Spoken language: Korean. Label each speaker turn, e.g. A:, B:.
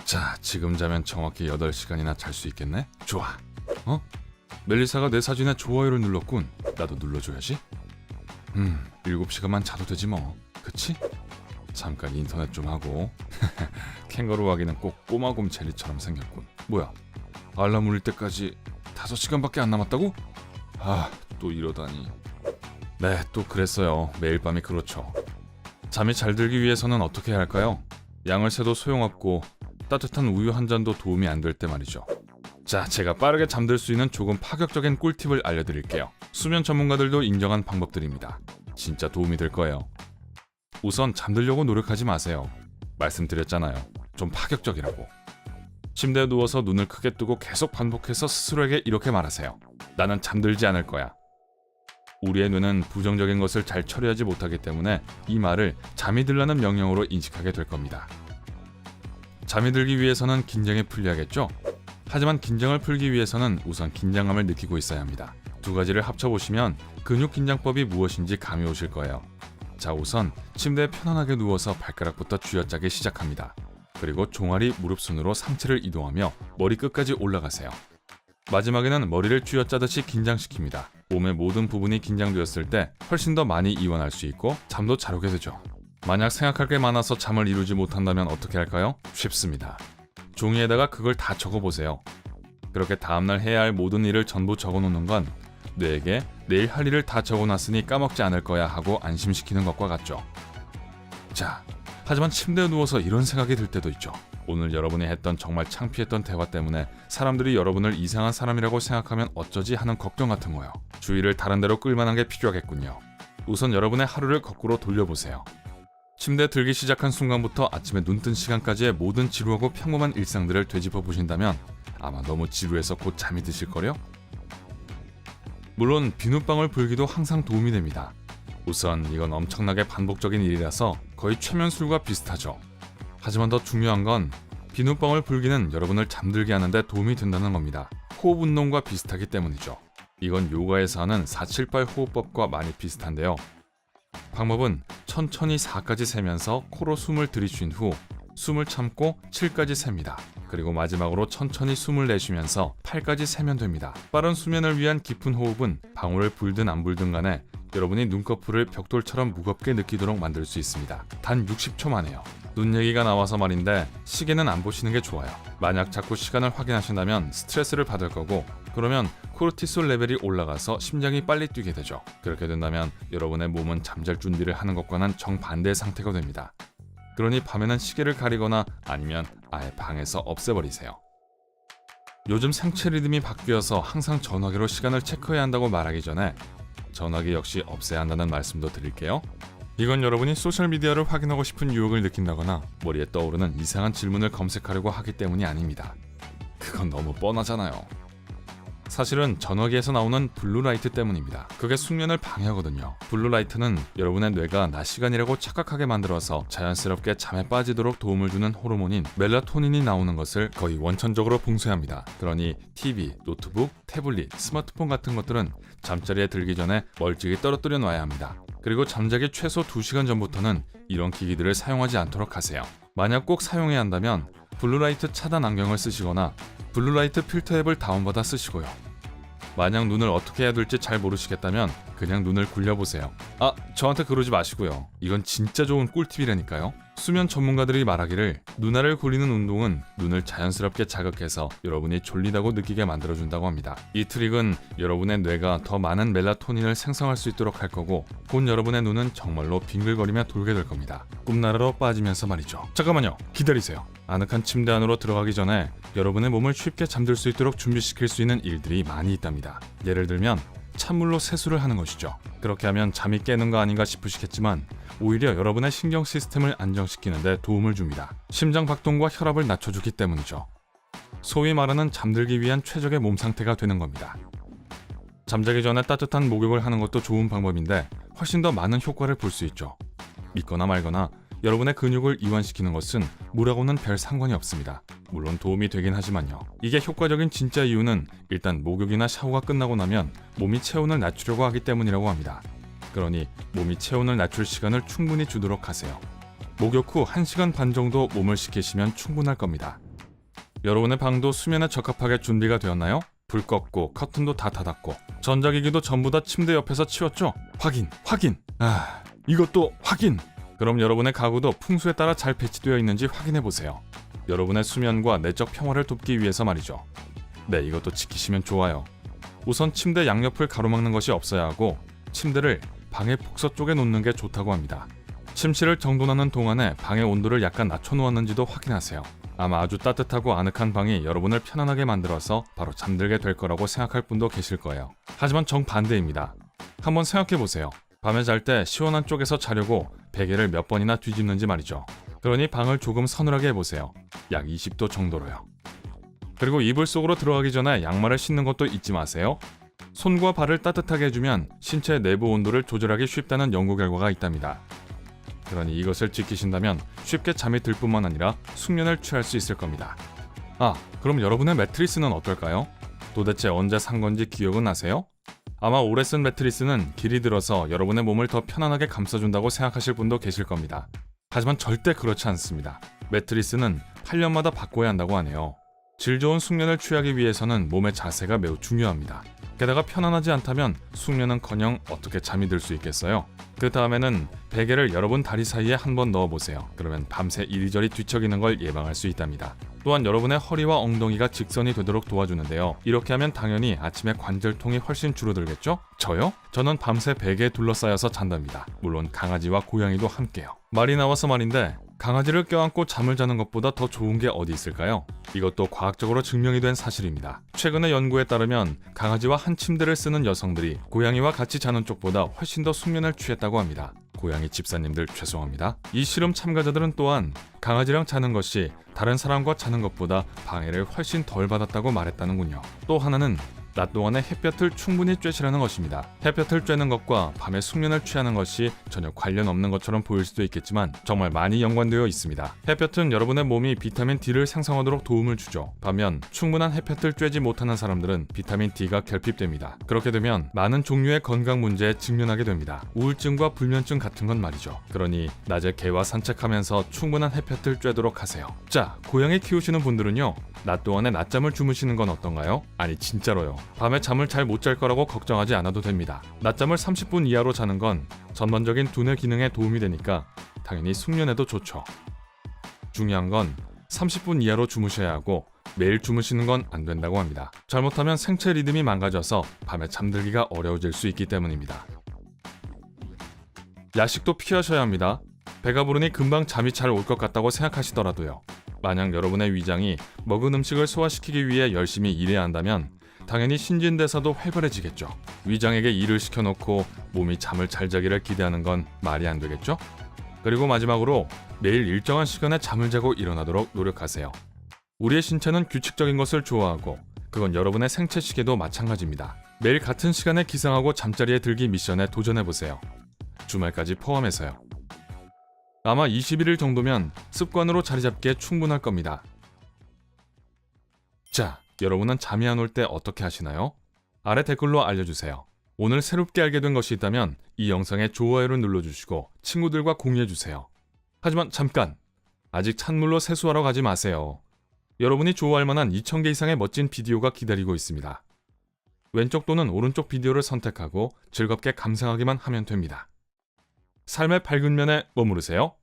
A: 자, 지금 자면 정확히 8시간이나 잘 수 있겠네? 좋아. 멜리사가 내 사진에 좋아요를 눌렀군. 나도 눌러줘야지. 7시간만 자도 되지 뭐. 그치? 잠깐 인터넷 좀 하고. 캥거루 아기는 꼭 꼬마곰 젤리처럼 생겼군. 뭐야? 알람 울릴 때까지 5시간밖에 안 남았다고? 아, 또 이러다니. 네, 또 그랬어요. 매일 밤이 그렇죠. 잠이 잘 들기 위해서는 어떻게 해야 할까요? 양을 세도 소용없고 따뜻한 우유 한 잔도 도움이 안 될 때 말이죠. 자, 제가 빠르게 잠들 수 있는 조금 파격적인 꿀팁을 알려드릴게요. 수면 전문가들도 인정한 방법들입니다. 진짜 도움이 될 거예요. 우선 잠들려고 노력하지 마세요. 말씀드렸잖아요. 좀 파격적이라고. 침대에 누워서 눈을 크게 뜨고 계속 반복해서 스스로에게 이렇게 말하세요. 나는 잠들지 않을 거야. 우리의 뇌는 부정적인 것을 잘 처리하지 못하기 때문에 이 말을 잠이 들라는 명령으로 인식하게 될 겁니다. 잠이 들기 위해서는 긴장이 풀려야겠죠? 하지만 긴장을 풀기 위해서는 우선 긴장감을 느끼고 있어야 합니다. 두 가지를 합쳐보시면 근육 긴장법이 무엇인지 감이 오실 거예요. 자, 우선 침대에 편안하게 누워서 발가락부터 쥐어짜기 시작합니다. 그리고 종아리, 무릎순으로 상체를 이동하며 머리 끝까지 올라가세요. 마지막에는 머리를 쥐어짜듯이 긴장시킵니다. 몸의 모든 부분이 긴장되었을 때 훨씬 더 많이 이완할 수 있고 잠도 잘 오게 되죠. 만약 생각할 게 많아서 잠을 이루지 못한다면 어떻게 할까요? 쉽습니다. 종이에다가 그걸 다 적어보세요. 그렇게 다음날 해야 할 모든 일을 전부 적어놓는 건 뇌에게 내일 할 일을 다 적어놨으니 까먹지 않을 거야 하고 안심시키는 것과 같죠. 자, 하지만 침대에 누워서 이런 생각이 들 때도 있죠. 오늘 여러분이 했던 정말 창피했던 대화 때문에 사람들이 여러분을 이상한 사람이라고 생각하면 어쩌지 하는 걱정 같은 거요. 주의를 다른 데로 끌만한 게 필요하겠군요. 우선 여러분의 하루를 거꾸로 돌려보세요. 침대에 들기 시작한 순간부터 아침에 눈 뜬 시간까지의 모든 지루하고 평범한 일상들을 되짚어 보신다면 아마 너무 지루해서 곧 잠이 드실 거요. 물론 비눗방울 불기도 항상 도움이 됩니다. 우선 이건 엄청나게 반복적인 일이라서 거의 최면술과 비슷하죠. 하지만 더 중요한 건 비눗방울 불기는 여러분을 잠들게 하는데 도움이 된다는 겁니다. 호흡 운동과 비슷하기 때문이죠. 이건 요가에서 하는 478 호흡법과 많이 비슷한데요. 방법은 천천히 4까지 세면서 코로 숨을 들이쉰 후 숨을 참고 7까지 셉니다. 그리고 마지막으로 천천히 숨을 내쉬면서 8까지 세면 됩니다. 빠른 수면을 위한 깊은 호흡은 방울을 불든 안 불든 간에 여러분이 눈꺼풀을 벽돌처럼 무겁게 느끼도록 만들 수 있습니다. 단 60초만 해요. 눈 얘기가 나와서 말인데 시계는 안 보시는 게 좋아요. 만약 자꾸 시간을 확인하신다면 스트레스를 받을 거고 그러면 코르티솔 레벨이 올라가서 심장이 빨리 뛰게 되죠. 그렇게 된다면 여러분의 몸은 잠잘 준비를 하는 것과는 정반대의 상태가 됩니다. 그러니 밤에는 시계를 가리거나 아니면 아예 방에서 없애버리세요. 요즘 생체 리듬이 바뀌어서 항상 전화기로 시간을 체크해야 한다고 말하기 전에 전화기 역시 없애야 한다는 말씀도 드릴게요. 이건 여러분이 소셜미디어를 확인하고 싶은 유혹을 느낀다거나 머리에 떠오르는 이상한 질문을 검색하려고 하기 때문이 아닙니다. 그건 너무 뻔하잖아요. 사실은 전화기에서 나오는 블루라이트 때문입니다. 그게 숙면을 방해하거든요. 블루라이트는 여러분의 뇌가 낮 시간이라고 착각하게 만들어서 자연스럽게 잠에 빠지도록 도움을 주는 호르몬인 멜라토닌이 나오는 것을 거의 원천적으로 봉쇄합니다. 그러니 TV, 노트북, 태블릿, 스마트폰 같은 것들은 잠자리에 들기 전에 멀찍이 떨어뜨려 놔야 합니다. 그리고 잠자기 최소 2시간 전부터는 이런 기기들을 사용하지 않도록 하세요. 만약 꼭 사용해야 한다면 블루라이트 차단 안경을 쓰시거나 블루라이트 필터 앱을 다운받아 쓰시고요. 만약 눈을 어떻게 해야 될지 잘 모르시겠다면 그냥 눈을 굴려보세요. 아, 저한테 그러지 마시고요. 이건 진짜 좋은 꿀팁이라니까요. 수면 전문가들이 말하기를 눈알을 굴리는 운동은 눈을 자연스럽게 자극해서 여러분이 졸리다고 느끼게 만들어준다고 합니다. 이 트릭은 여러분의 뇌가 더 많은 멜라토닌을 생성할 수 있도록 할 거고 곧 여러분의 눈은 정말로 빙글거리며 돌게 될 겁니다. 꿈나라로 빠지면서 말이죠. 잠깐만요. 기다리세요. 아늑한 침대 안으로 들어가기 전에 여러분의 몸을 쉽게 잠들 수 있도록 준비시킬 수 있는 일들이 많이 있답니다. 예를 들면 찬물로 세수를 하는 것이죠. 그렇게 하면 잠이 깨는 거 아닌가 싶으시겠지만 오히려 여러분의 신경 시스템을 안정시키는 데 도움을 줍니다. 심장 박동과 혈압을 낮춰주기 때문이죠. 소위 말하는 잠들기 위한 최적의 몸 상태가 되는 겁니다. 잠자기 전에 따뜻한 목욕을 하는 것도 좋은 방법인데 훨씬 더 많은 효과를 볼 수 있죠. 믿거나 말거나 여러분의 근육을 이완시키는 것은 물하고는 별 상관이 없습니다. 물론 도움이 되긴 하지만요. 이게 효과적인 진짜 이유는 일단 목욕이나 샤워가 끝나고 나면 몸이 체온을 낮추려고 하기 때문이라고 합니다. 그러니 몸이 체온을 낮출 시간을 충분히 주도록 하세요. 목욕 후 1시간 반 정도 몸을 식히시면 충분할 겁니다. 여러분의 방도 수면에 적합하게 준비가 되었나요? 불 껐고 커튼도 다 닫았고 전자기기도 전부 다 침대 옆에서 치웠죠? 확인! 이것도 확인! 그럼 여러분의 가구도 풍수에 따라 잘 배치되어 있는지 확인해보세요. 여러분의 수면과 내적 평화를 돕기 위해서 말이죠. 네, 이것도 지키시면 좋아요. 우선 침대 양옆을 가로막는 것이 없어야 하고 침대를 방의 북서 쪽에 놓는 게 좋다고 합니다. 침실을 정돈하는 동안에 방의 온도를 약간 낮춰놓았는지도 확인하세요. 아마 아주 따뜻하고 아늑한 방이 여러분을 편안하게 만들어서 바로 잠들게 될 거라고 생각할 분도 계실 거예요. 하지만 정반대입니다. 한번 생각해보세요. 밤에 잘 때 시원한 쪽에서 자려고 베개를 몇 번이나 뒤집는지 말이죠. 그러니 방을 조금 서늘하게 해보세요. 약 20도 정도로요. 그리고 이불 속으로 들어가기 전에 양말을 신는 것도 잊지 마세요. 손과 발을 따뜻하게 해주면 신체 내부 온도를 조절하기 쉽다는 연구 결과가 있답니다. 그러니 이것을 지키신다면 쉽게 잠이 들 뿐만 아니라 숙면을 취할 수 있을 겁니다. 그럼 여러분의 매트리스는 어떨까요? 도대체 언제 산 건지 기억은 나세요? 아마 오래 쓴 매트리스는 길이 들어서 여러분의 몸을 더 편안하게 감싸준다고 생각하실 분도 계실 겁니다. 하지만 절대 그렇지 않습니다. 매트리스는 8년마다 바꿔야 한다고 하네요. 질 좋은 숙면을 취하기 위해서는 몸의 자세가 매우 중요합니다. 게다가 편안하지 않다면 숙면은커녕 어떻게 잠이 들 수 있겠어요? 그 다음에는 베개를 여러분 다리 사이에 한번 넣어보세요. 그러면 밤새 이리저리 뒤척이는 걸 예방할 수 있답니다. 또한 여러분의 허리와 엉덩이가 직선이 되도록 도와주는데요. 이렇게 하면 당연히 아침에 관절통이 훨씬 줄어들겠죠? 저요? 저는 밤새 베개에 둘러싸여서 잔답니다. 물론 강아지와 고양이도 함께요. 말이 나와서 말인데 강아지를 껴안고 잠을 자는 것보다 더 좋은 게 어디 있을까요? 이것도 과학적으로 증명이 된 사실입니다. 최근의 연구에 따르면 강아지와 한 침대를 쓰는 여성들이 고양이와 같이 자는 쪽보다 훨씬 더 숙면을 취했다고 합니다. 고양이 집사님들 죄송합니다. 이 실험 참가자들은 또한 강아지랑 자는 것이 다른 사람과 자는 것보다 방해를 훨씬 덜 받았다고 말했다는군요. 또 하나는 낮 동안에 햇볕을 충분히 쬐시라는 것입니다. 햇볕을 쬐는 것과 밤에 숙면을 취하는 것이 전혀 관련 없는 것처럼 보일 수도 있겠지만 정말 많이 연관되어 있습니다. 햇볕은 여러분의 몸이 비타민 D를 생성하도록 도움을 주죠. 반면 충분한 햇볕을 쬐지 못하는 사람들은 비타민 D가 결핍됩니다. 그렇게 되면 많은 종류의 건강 문제에 직면하게 됩니다. 우울증과 불면증 같은 건 말이죠. 그러니 낮에 개와 산책하면서 충분한 햇볕을 쬐도록 하세요. 자, 고양이 키우시는 분들은요. 낮 동안에 낮잠을 주무시는 건 어떤가요? 아니 진짜로요. 밤에 잠을 잘 못 잘 거라고 걱정하지 않아도 됩니다. 낮잠을 30분 이하로 자는 건 전반적인 두뇌 기능에 도움이 되니까 당연히 숙면에도 좋죠. 중요한 건 30분 이하로 주무셔야 하고 매일 주무시는 건 안 된다고 합니다. 잘못하면 생체 리듬이 망가져서 밤에 잠들기가 어려워질 수 있기 때문입니다. 야식도 피하셔야 합니다. 배가 부르니 금방 잠이 잘 올 것 같다고 생각하시더라도요. 만약 여러분의 위장이 먹은 음식을 소화시키기 위해 열심히 일해야 한다면 당연히 신진대사도 활발해지겠죠. 위장에게 일을 시켜놓고 몸이 잠을 잘 자기를 기대하는 건 말이 안 되겠죠? 그리고 마지막으로 매일 일정한 시간에 잠을 자고 일어나도록 노력하세요. 우리의 신체는 규칙적인 것을 좋아하고 그건 여러분의 생체 시계도 마찬가지입니다. 매일 같은 시간에 기상하고 잠자리에 들기 미션에 도전해보세요. 주말까지 포함해서요. 아마 21일 정도면 습관으로 자리 잡기에 충분할 겁니다. 자, 여러분은 잠이 안 올 때 어떻게 하시나요? 아래 댓글로 알려주세요. 오늘 새롭게 알게 된 것이 있다면 이 영상에 좋아요를 눌러주시고 친구들과 공유해주세요. 하지만 잠깐! 아직 찬물로 세수하러 가지 마세요. 여러분이 좋아할 만한 2000개 이상의 멋진 비디오가 기다리고 있습니다. 왼쪽 또는 오른쪽 비디오를 선택하고 즐겁게 감상하기만 하면 됩니다. 삶의 밝은 면에 머무르세요.